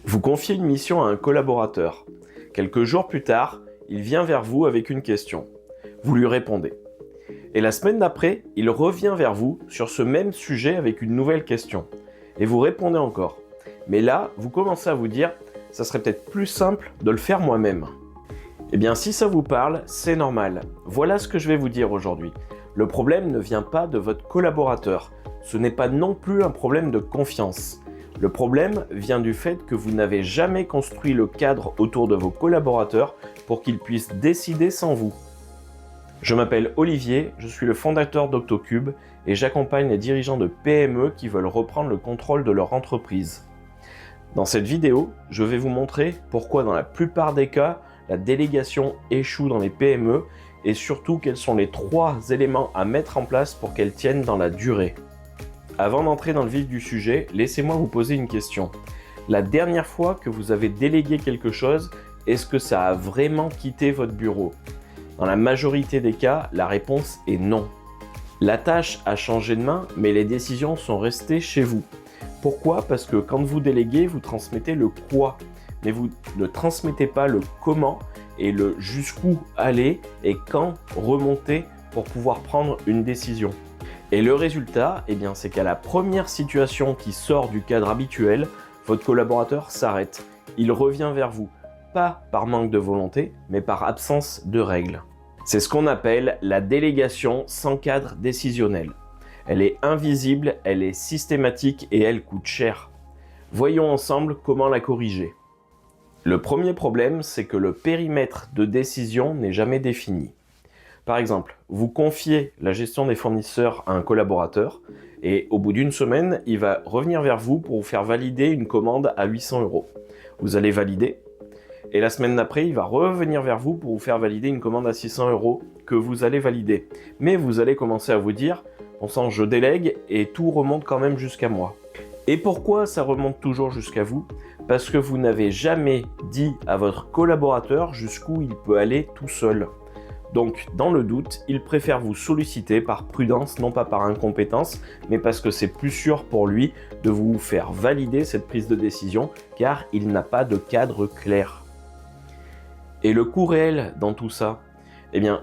Vous confiez une mission à un collaborateur. Quelques jours plus tard, il vient vers vous avec une question. Vous lui répondez. Et la semaine d'après, il revient vers vous sur ce même sujet avec une nouvelle question. Et vous répondez encore. Mais là, vous commencez à vous dire, ça serait peut-être plus simple de le faire moi-même. Eh bien, si ça vous parle, c'est normal. Voilà ce que je vais vous dire aujourd'hui. Le problème ne vient pas de votre collaborateur. Ce n'est pas non plus un problème de confiance. Le problème vient du fait que vous n'avez jamais construit le cadre autour de vos collaborateurs pour qu'ils puissent décider sans vous. Je m'appelle Olivier, je suis le fondateur d'Octocube et j'accompagne les dirigeants de PME qui veulent reprendre le contrôle de leur entreprise. Dans cette vidéo, je vais vous montrer pourquoi dans la plupart des cas, la délégation échoue dans les PME et surtout quels sont les 3 éléments à mettre en place pour qu'elle tienne dans la durée. Avant d'entrer dans le vif du sujet, laissez-moi vous poser une question. La dernière fois que vous avez délégué quelque chose, est-ce que ça a vraiment quitté votre bureau ? Dans la majorité des cas, la réponse est non. La tâche a changé de main, mais les décisions sont restées chez vous. Pourquoi ? Parce que quand vous déléguez, vous transmettez le quoi, mais vous ne transmettez pas le comment et le jusqu'où aller et quand remonter pour pouvoir prendre une décision. Et le résultat, c'est qu'à la première situation qui sort du cadre habituel, votre collaborateur s'arrête. Il revient vers vous, pas par manque de volonté, mais par absence de règles. C'est ce qu'on appelle la délégation sans cadre décisionnel. Elle est invisible, elle est systématique et elle coûte cher. Voyons ensemble comment la corriger. Le premier problème, c'est que le périmètre de décision n'est jamais défini. Par exemple, vous confiez la gestion des fournisseurs à un collaborateur et au bout d'une semaine, il va revenir vers vous pour vous faire valider une commande à 800 €. Vous allez valider et la semaine d'après, il va revenir vers vous pour vous faire valider une commande à 600 € que vous allez valider. Mais vous allez commencer à vous dire, bon sang, je délègue et tout remonte quand même jusqu'à moi. Et pourquoi ça remonte toujours jusqu'à vous ? Parce que vous n'avez jamais dit à votre collaborateur jusqu'où il peut aller tout seul. Donc, dans le doute, il préfère vous solliciter par prudence, non pas par incompétence, mais parce que c'est plus sûr pour lui de vous faire valider cette prise de décision, car il n'a pas de cadre clair. Et le coût réel dans tout ça ?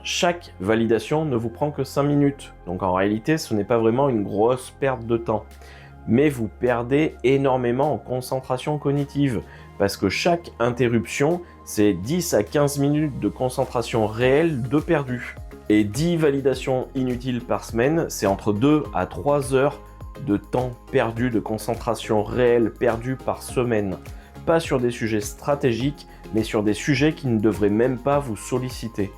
Chaque validation ne vous prend que 5 minutes. Donc en réalité, ce n'est pas vraiment une grosse perte de temps. Mais vous perdez énormément en concentration cognitive, parce que chaque interruption, c'est 10 à 15 minutes de concentration réelle de perdu. Et 10 validations inutiles par semaine, c'est entre 2 à 3 heures de temps perdu, de concentration réelle perdue par semaine. Pas sur des sujets stratégiques, mais sur des sujets qui ne devraient même pas vous solliciter.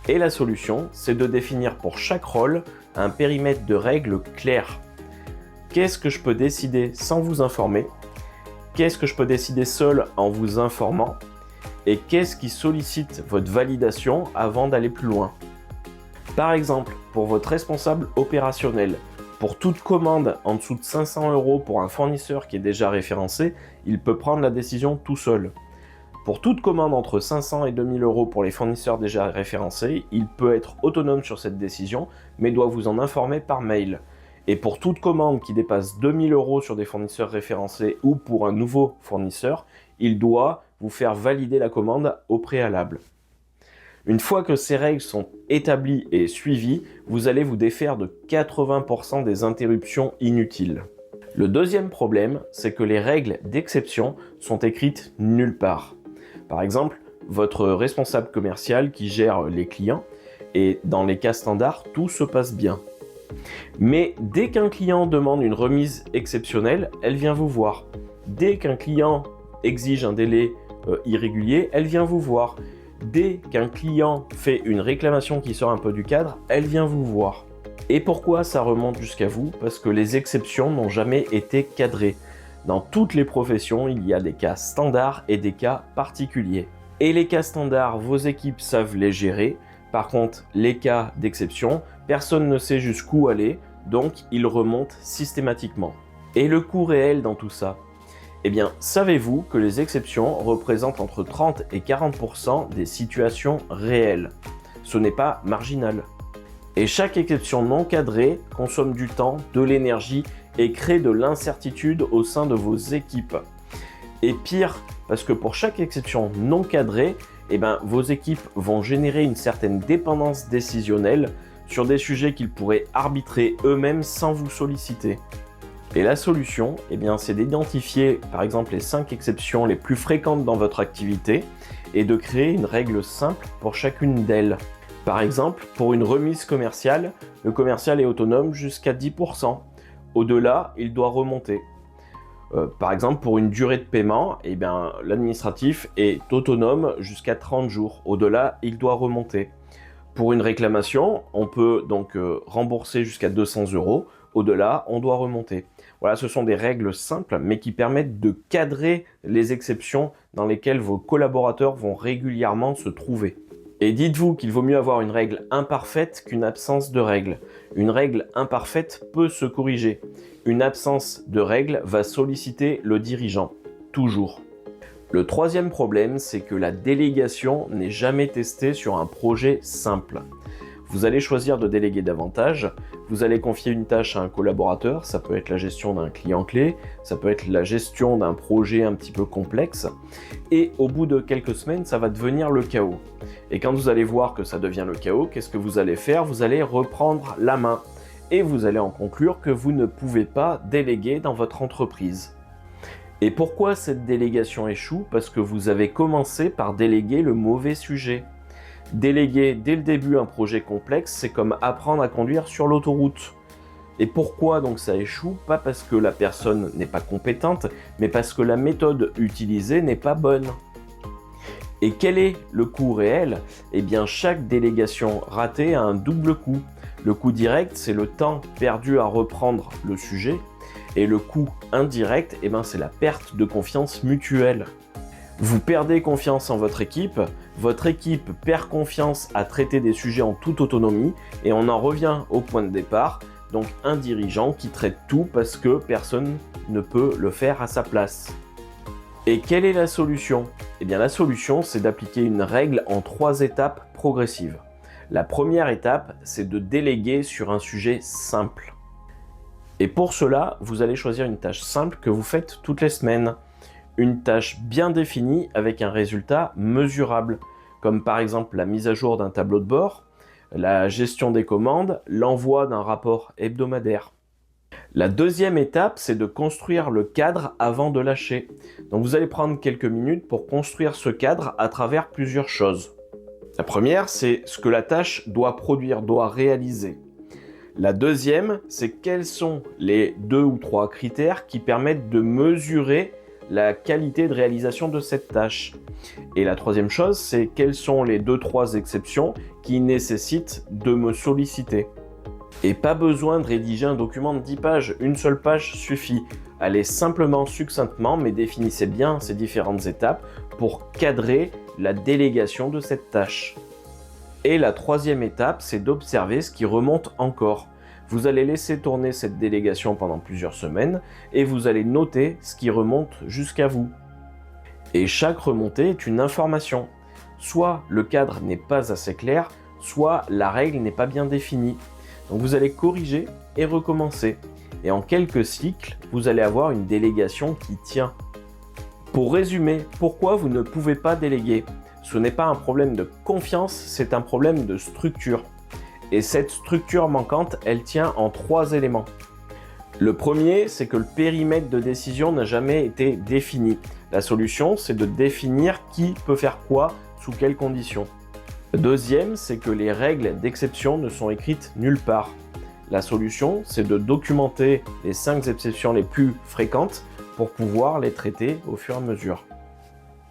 Et la solution, c'est de définir pour chaque rôle un périmètre de règles clair. Qu'est-ce que je peux décider sans vous informer ? Qu'est-ce que je peux décider seul en vous informant ? Et qu'est-ce qui sollicite votre validation avant d'aller plus loin ? Par exemple, pour votre responsable opérationnel, pour toute commande en dessous de 500 € pour un fournisseur qui est déjà référencé, il peut prendre la décision tout seul. Pour toute commande entre 500 et 2000 € pour les fournisseurs déjà référencés, il peut être autonome sur cette décision, mais doit vous en informer par mail. Et pour toute commande qui dépasse 2000 € sur des fournisseurs référencés ou pour un nouveau fournisseur, il doit vous faire valider la commande au préalable. Une fois que ces règles sont établies et suivies, vous allez vous défaire de 80% des interruptions inutiles. Le deuxième problème, c'est que les règles d'exception sont écrites nulle part. Par exemple, votre responsable commercial qui gère les clients, et dans les cas standards, tout se passe bien. Mais dès qu'un client demande une remise exceptionnelle, elle vient vous voir. Dès qu'un client exige un délai irrégulier, elle vient vous voir. Dès qu'un client fait une réclamation qui sort un peu du cadre, elle vient vous voir. Et pourquoi ça remonte jusqu'à vous ? Parce que les exceptions n'ont jamais été cadrées. Dans toutes les professions, il y a des cas standards et des cas particuliers. Et les cas standards, vos équipes savent les gérer. Par contre, les cas d'exception, personne ne sait jusqu'où aller, donc ils remontent systématiquement. Et le coût réel dans tout ça ? Savez-vous que les exceptions représentent entre 30 et 40% des situations réelles ? Ce n'est pas marginal. Et chaque exception non cadrée consomme du temps, de l'énergie et crée de l'incertitude au sein de vos équipes. Et pire, parce que pour chaque exception non cadrée, vos équipes vont générer une certaine dépendance décisionnelle sur des sujets qu'ils pourraient arbitrer eux-mêmes sans vous solliciter. Et la solution, c'est d'identifier par exemple les 5 exceptions les plus fréquentes dans votre activité et de créer une règle simple pour chacune d'elles. Par exemple, pour une remise commerciale, le commercial est autonome jusqu'à 10%. Au-delà, il doit remonter. Par exemple, pour une durée de paiement, l'administratif est autonome jusqu'à 30 jours. Au-delà, il doit remonter. Pour une réclamation, on peut donc rembourser jusqu'à 200 €. Au-delà, on doit remonter. Voilà, ce sont des règles simples, mais qui permettent de cadrer les exceptions dans lesquelles vos collaborateurs vont régulièrement se trouver. Et dites-vous qu'il vaut mieux avoir une règle imparfaite qu'une absence de règle. Une règle imparfaite peut se corriger. Une absence de règle va solliciter le dirigeant, toujours. Le troisième problème, c'est que la délégation n'est jamais testée sur un projet simple. Vous allez choisir de déléguer davantage, vous allez confier une tâche à un collaborateur, ça peut être la gestion d'un client clé, ça peut être la gestion d'un projet un petit peu complexe, et au bout de quelques semaines, ça va devenir le chaos. Et quand vous allez voir que ça devient le chaos, qu'est-ce que vous allez faire? Vous allez reprendre la main, et vous allez en conclure que vous ne pouvez pas déléguer dans votre entreprise. Et pourquoi cette délégation échoue? Parce que vous avez commencé par déléguer le mauvais sujet. Déléguer dès le début un projet complexe, c'est comme apprendre à conduire sur l'autoroute. Et pourquoi donc ça échoue? Pas parce que la personne n'est pas compétente, mais parce que la méthode utilisée n'est pas bonne. Et quel est le coût réel? Chaque délégation ratée a un double coût. Le coût direct, c'est le temps perdu à reprendre le sujet, et le coût indirect, c'est la perte de confiance mutuelle. Vous perdez confiance en votre équipe perd confiance à traiter des sujets en toute autonomie, et on en revient au point de départ, donc un dirigeant qui traite tout parce que personne ne peut le faire à sa place. Et quelle est la solution? La solution, c'est d'appliquer une règle en 3 étapes progressives. La première étape, c'est de déléguer sur un sujet simple. Et pour cela, vous allez choisir une tâche simple que vous faites toutes les semaines. Une tâche bien définie avec un résultat mesurable, comme par exemple la mise à jour d'un tableau de bord, la gestion des commandes, l'envoi d'un rapport hebdomadaire. La deuxième étape, c'est de construire le cadre avant de lâcher. Donc vous allez prendre quelques minutes pour construire ce cadre à travers plusieurs choses. La première, c'est ce que la tâche doit produire, doit réaliser. La deuxième, c'est quels sont les 2 ou 3 critères qui permettent de mesurer la qualité de réalisation de cette tâche. Et la troisième chose, c'est quelles sont les 2-3 exceptions qui nécessitent de me solliciter. Et pas besoin de rédiger un document de 10 pages, une seule page suffit. Allez simplement, succinctement, mais définissez bien ces différentes étapes pour cadrer la délégation de cette tâche. Et la troisième étape, c'est d'observer ce qui remonte encore. Vous allez laisser tourner cette délégation pendant plusieurs semaines et vous allez noter ce qui remonte jusqu'à vous. Et chaque remontée est une information. Soit le cadre n'est pas assez clair, soit la règle n'est pas bien définie. Donc vous allez corriger et recommencer. Et en quelques cycles, vous allez avoir une délégation qui tient. Pour résumer, pourquoi vous ne pouvez pas déléguer? Ce n'est pas un problème de confiance, c'est un problème de structure. Et cette structure manquante, elle tient en 3 éléments. Le premier, c'est que le périmètre de décision n'a jamais été défini. La solution, c'est de définir qui peut faire quoi, sous quelles conditions. Le deuxième, c'est que les règles d'exception ne sont écrites nulle part. La solution, c'est de documenter les 5 exceptions les plus fréquentes pour pouvoir les traiter au fur et à mesure.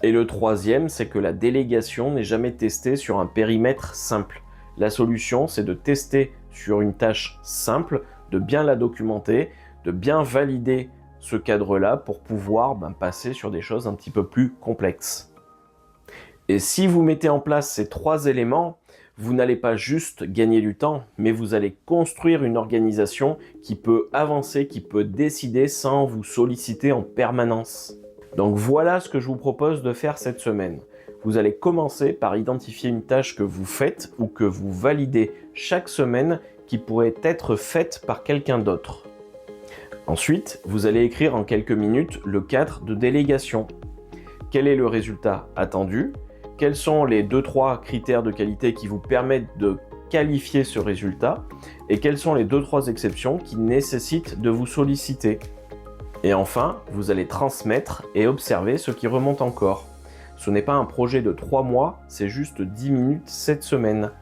Et le troisième, c'est que la délégation n'est jamais testée sur un périmètre simple. La solution, c'est de tester sur une tâche simple, de bien la documenter, de bien valider ce cadre-là pour pouvoir passer sur des choses un petit peu plus complexes. Et si vous mettez en place ces 3 éléments, vous n'allez pas juste gagner du temps, mais vous allez construire une organisation qui peut avancer, qui peut décider sans vous solliciter en permanence. Donc voilà ce que je vous propose de faire cette semaine. Vous allez commencer par identifier une tâche que vous faites ou que vous validez chaque semaine qui pourrait être faite par quelqu'un d'autre. Ensuite, vous allez écrire en quelques minutes le cadre de délégation. Quel est le résultat attendu? Quels sont les 2-3 critères de qualité qui vous permettent de qualifier ce résultat? Et quelles sont les 2-3 exceptions qui nécessitent de vous solliciter? Et enfin, vous allez transmettre et observer ce qui remonte encore. Ce n'est pas un projet de 3 mois, c'est juste 10 minutes cette semaine.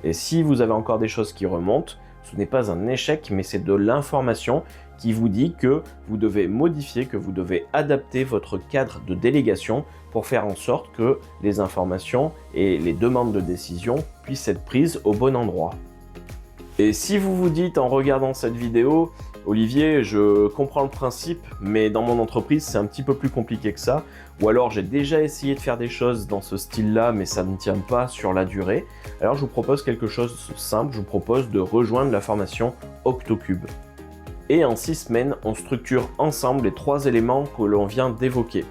Et si vous avez encore des choses qui remontent, ce n'est pas un échec, mais c'est de l'information qui vous dit que vous devez modifier, que vous devez adapter votre cadre de délégation pour faire en sorte que les informations et les demandes de décision puissent être prises au bon endroit. Et si vous vous dites en regardant cette vidéo, Olivier, je comprends le principe, mais dans mon entreprise, c'est un petit peu plus compliqué que ça. Ou alors, j'ai déjà essayé de faire des choses dans ce style-là, mais ça ne tient pas sur la durée. Alors, je vous propose quelque chose de simple. Je vous propose de rejoindre la formation Octocube. Et en 6 semaines, on structure ensemble les 3 éléments que l'on vient d'évoquer.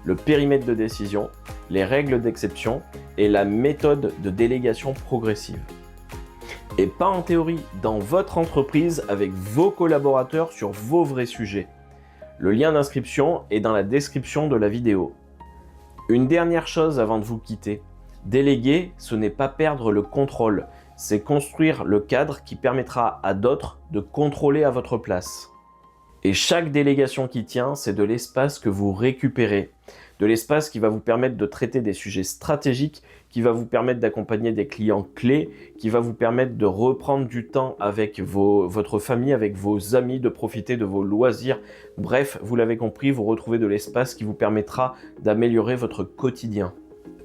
Le périmètre de décision, les règles d'exception et la méthode de délégation progressive. Et pas en théorie, dans votre entreprise avec vos collaborateurs sur vos vrais sujets. Le lien d'inscription est dans la description de la vidéo. Une dernière chose avant de vous quitter. Déléguer, ce n'est pas perdre le contrôle, c'est construire le cadre qui permettra à d'autres de contrôler à votre place. Et chaque délégation qui tient, c'est de l'espace que vous récupérez. De l'espace qui va vous permettre de traiter des sujets stratégiques, qui va vous permettre d'accompagner des clients clés, qui va vous permettre de reprendre du temps avec votre famille, avec vos amis, de profiter de vos loisirs. Bref, vous l'avez compris, vous retrouvez de l'espace qui vous permettra d'améliorer votre quotidien.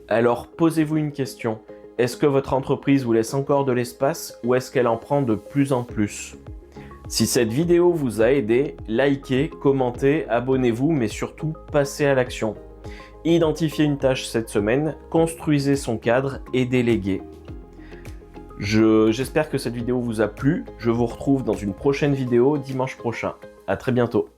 Alors, posez-vous une question. Est-ce que votre entreprise vous laisse encore de l'espace ou est-ce qu'elle en prend de plus en plus ? Si cette vidéo vous a aidé, likez, commentez, abonnez-vous, mais surtout passez à l'action. Identifiez une tâche cette semaine, construisez son cadre et déléguez. J'espère que cette vidéo vous a plu. Je vous retrouve dans une prochaine vidéo dimanche prochain. À très bientôt.